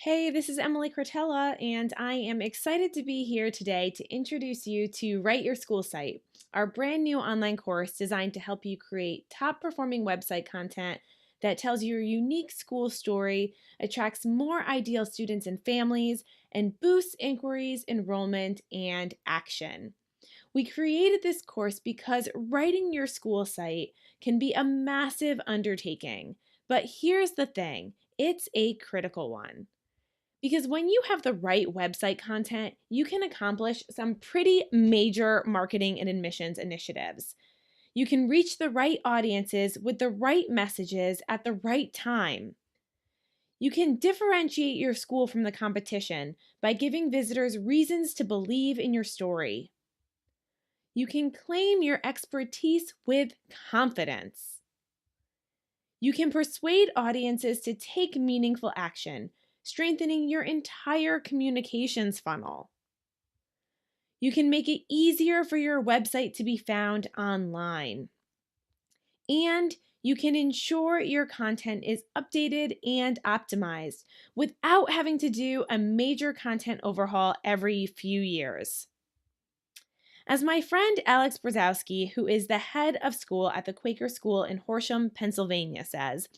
Hey, this is Emily Cortella, and I am excited to be here today to introduce you to Write Your School Site, our brand new online course designed to help you create top performing website content that tells your unique school story, attracts more ideal students and families, and boosts inquiries, enrollment, and action. We created this course because writing your school site can be a massive undertaking. But here's the thing, it's a critical one. Because when you have the right website content, you can accomplish some pretty major marketing and admissions initiatives. You can reach the right audiences with the right messages at the right time. You can differentiate your school from the competition by giving visitors reasons to believe in your story. You can claim your expertise with confidence. You can persuade audiences to take meaningful action, strengthening your entire communications funnel. You can make it easier for your website to be found online. And you can ensure your content is updated and optimized without having to do a major content overhaul every few years. As my friend Alex Brzezowski, who is the head of school at the Quaker School in Horsham, Pennsylvania, says,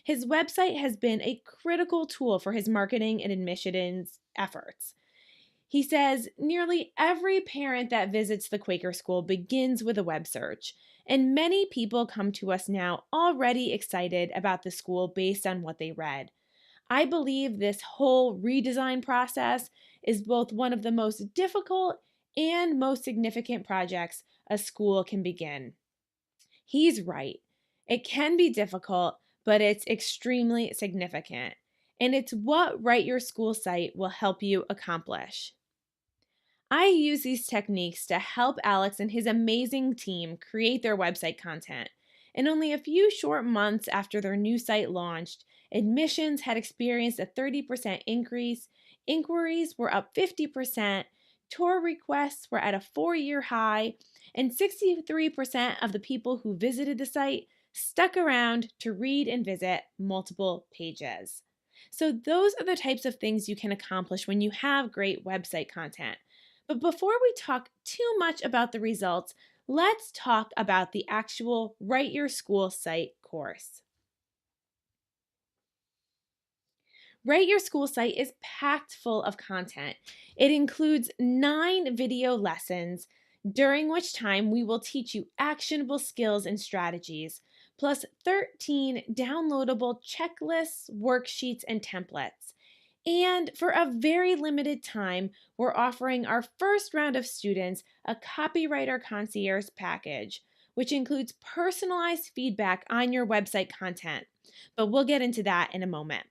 his website has been a critical tool for his marketing and admissions efforts. He says nearly every parent that visits the Quaker School begins with a web search, and many people come to us now already excited about the school based on what they read. I believe this whole redesign process is both one of the most difficult and most significant projects a school can begin. He's right. It can be difficult, but it's extremely significant. And it's what Write Your School Site will help you accomplish. I use these techniques to help Alex and his amazing team create their website content. And only a few short months after their new site launched, admissions had experienced a 30% increase, inquiries were up 50%, tour requests were at a 4-year high, and 63% of the people who visited the site stuck around to read and visit multiple pages. So, those are the types of things you can accomplish when you have great website content. But before we talk too much about the results, let's talk about the actual Write Your School Site course. Write Your School Site is packed full of content. It includes 9 video lessons, during which time we will teach you actionable skills and strategies, plus 13 downloadable checklists, worksheets, and templates. And for a very limited time, we're offering our first round of students a Copywriter Concierge package, which includes personalized feedback on your website content. But we'll get into that in a moment.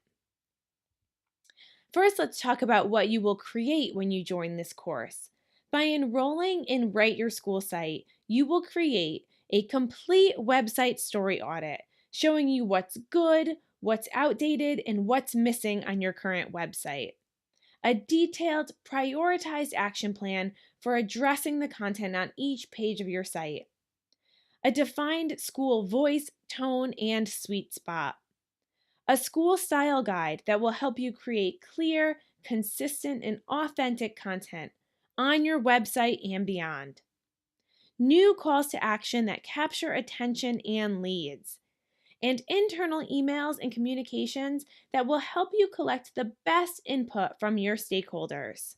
First, let's talk about what you will create when you join this course. By enrolling in Write Your School Site, you will create a complete website story audit showing you what's good, what's outdated, and what's missing on your current website. A detailed, prioritized action plan for addressing the content on each page of your site. A defined school voice, tone, and sweet spot. A school style guide that will help you create clear, consistent, and authentic content on your website and beyond. New calls to action that capture attention and leads. And internal emails and communications that will help you collect the best input from your stakeholders.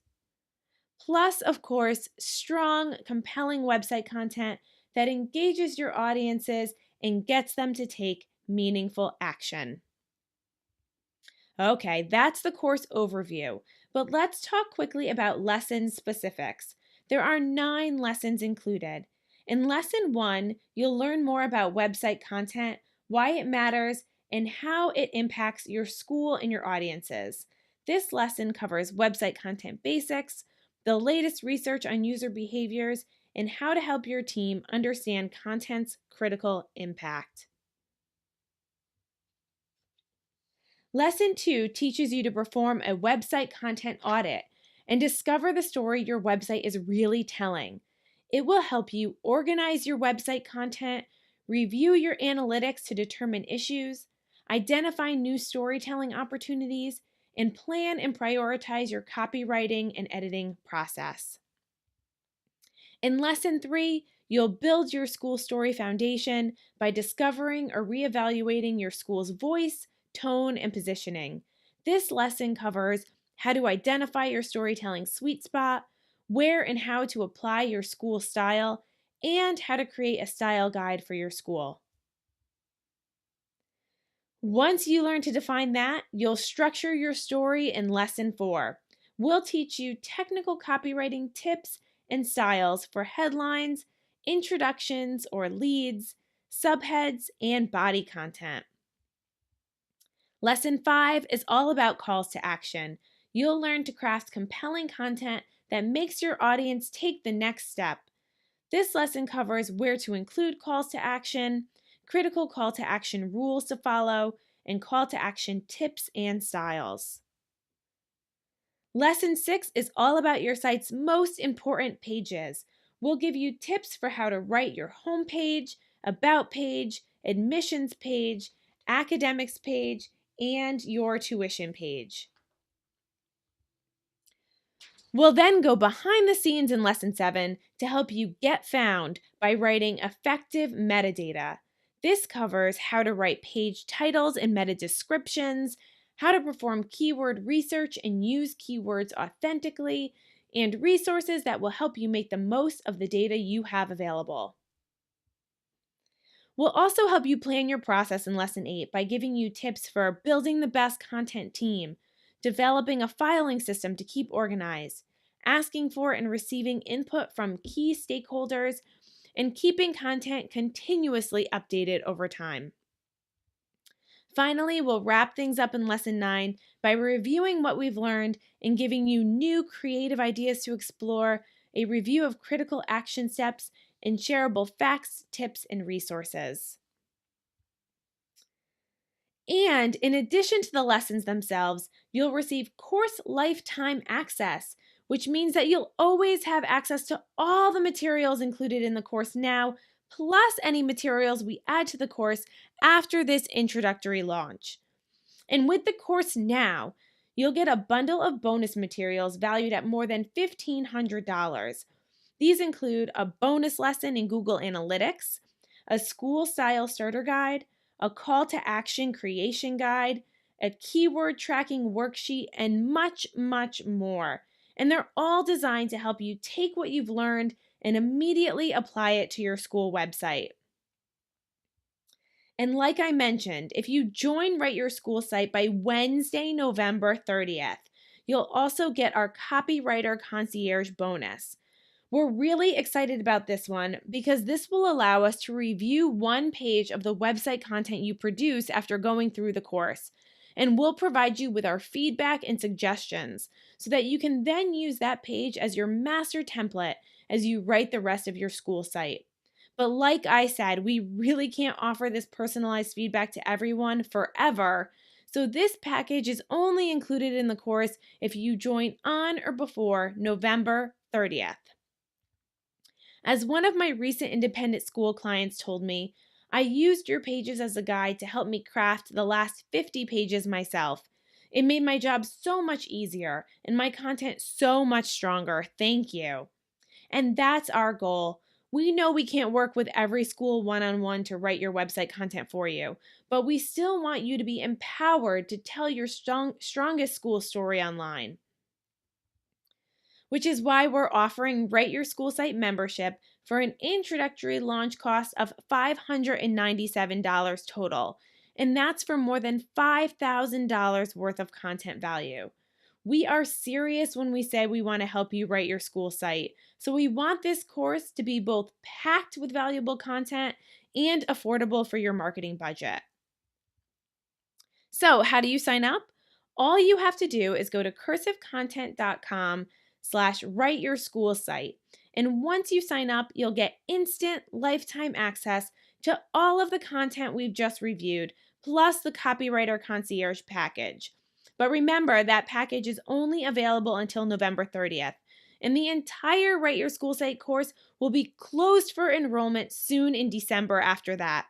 Plus, of course, strong, compelling website content that engages your audiences and gets them to take meaningful action. Okay, that's the course overview, but let's talk quickly about lesson specifics. There are 9 lessons included. In lesson 1, you'll learn more about website content, why it matters, and how it impacts your school and your audiences. This lesson covers website content basics, the latest research on user behaviors, and how to help your team understand content's critical impact. Lesson 2 teaches you to perform a website content audit and discover the story your website is really telling. It will help you organize your website content, review your analytics to determine issues, identify new storytelling opportunities, and plan and prioritize your copywriting and editing process. In Lesson 3, you'll build your school story foundation by discovering or reevaluating your school's voice, tone, and positioning. This lesson covers how to identify your storytelling sweet spot, where and how to apply your school style, and how to create a style guide for your school. Once you learn to define that, you'll structure your story in Lesson 4. We'll teach you technical copywriting tips and styles for headlines, introductions or leads, subheads, and body content. Lesson 5 is all about calls to action. You'll learn to craft compelling content that makes your audience take the next step. This lesson covers where to include calls to action, critical call to action rules to follow, and call to action tips and styles. Lesson 6 is all about your site's most important pages. We'll give you tips for how to write your homepage, about page, admissions page, academics page, and your tuition page. We'll then go behind the scenes in Lesson 7 to help you get found by writing effective metadata. This covers how to write page titles and meta descriptions, how to perform keyword research and use keywords authentically, and resources that will help you make the most of the data you have available. We'll also help you plan your process in Lesson 8 by giving you tips for building the best content team, developing a filing system to keep organized, asking for and receiving input from key stakeholders, and keeping content continuously updated over time. Finally, we'll wrap things up in Lesson 9 by reviewing what we've learned and giving you new creative ideas to explore, a review of critical action steps, and shareable facts, tips, and resources. And in addition to the lessons themselves, you'll receive course lifetime access, which means that you'll always have access to all the materials included in the course now, plus any materials we add to the course after this introductory launch. And with the course now, you'll get a bundle of bonus materials valued at more than $1,500. These include a bonus lesson in Google Analytics, a school style starter guide, a call to action creation guide, a keyword tracking worksheet, and much, much more. And they're all designed to help you take what you've learned and immediately apply it to your school website. And like I mentioned, if you join Write Your School Site by Wednesday, November 30th, you'll also get our Copywriter Concierge bonus. We're really excited about this one because this will allow us to review one page of the website content you produce after going through the course. And we'll provide you with our feedback and suggestions so that you can then use that page as your master template as you write the rest of your school site. But like I said, we really can't offer this personalized feedback to everyone forever. So this package is only included in the course if you join on or before November 30th. As one of my recent independent school clients told me, I used your pages as a guide to help me craft the last 50 pages myself. It made my job so much easier and my content so much stronger. Thank you. And that's our goal. We know we can't work with every school one-on-one to write your website content for you, but we still want you to be empowered to tell your strongest school story online. Which is why we're offering Write Your School Site membership for an introductory launch cost of $597 total, and that's for more than $5,000 worth of content value. We are serious when we say we want to help you write your school site, so we want this course to be both packed with valuable content and affordable for your marketing budget. So, how do you sign up? All you have to do is go to cursivecontent.com/write your school site. And once you sign up, you'll get instant lifetime access to all of the content we've just reviewed, plus the Copywriter Concierge package. But remember, that package is only available until November 30th. And the entire Write Your School Site course will be closed for enrollment soon in December after that.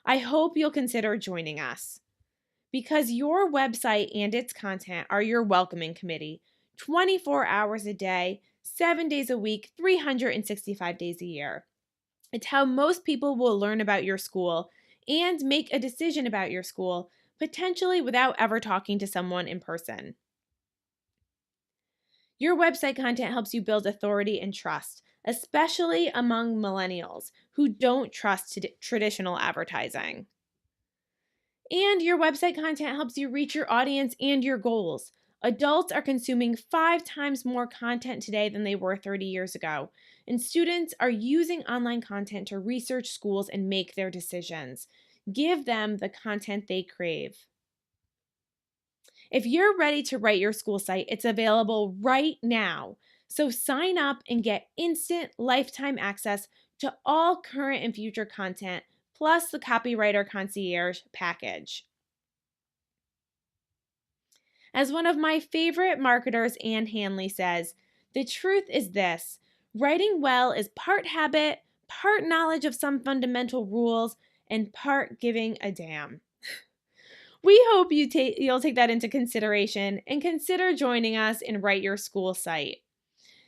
I hope you'll consider joining us. because your website and its content are your welcoming committee 24 hours a day, 7 days a week, 365 days a year. It's how most people will learn about your school and make a decision about your school, potentially without ever talking to someone in person. Your website content helps you build authority and trust, especially among millennials who don't trust traditional advertising. And your website content helps you reach your audience and your goals. Adults are consuming 5 times more content today than they were 30 years ago, and students are using online content to research schools and make their decisions. Give them the content they crave. If you're ready to write your school site, it's available right now. So sign up and get instant lifetime access to all current and future content, plus the Copywriter Concierge package. As one of my favorite marketers, Ann Hanley, says, the truth is this: writing well is part habit, part knowledge of some fundamental rules, and part giving a damn. We hope you'll take that into consideration and consider joining us in Write Your School site.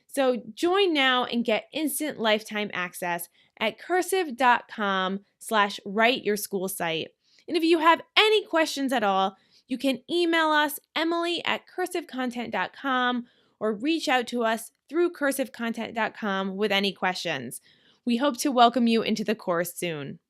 So join now and get instant lifetime access at cursive.com/write your school site. And if you have any questions at all, you can email us, emily@cursivecontent.com, or reach out to us through cursivecontent.com with any questions. We hope to welcome you into the course soon.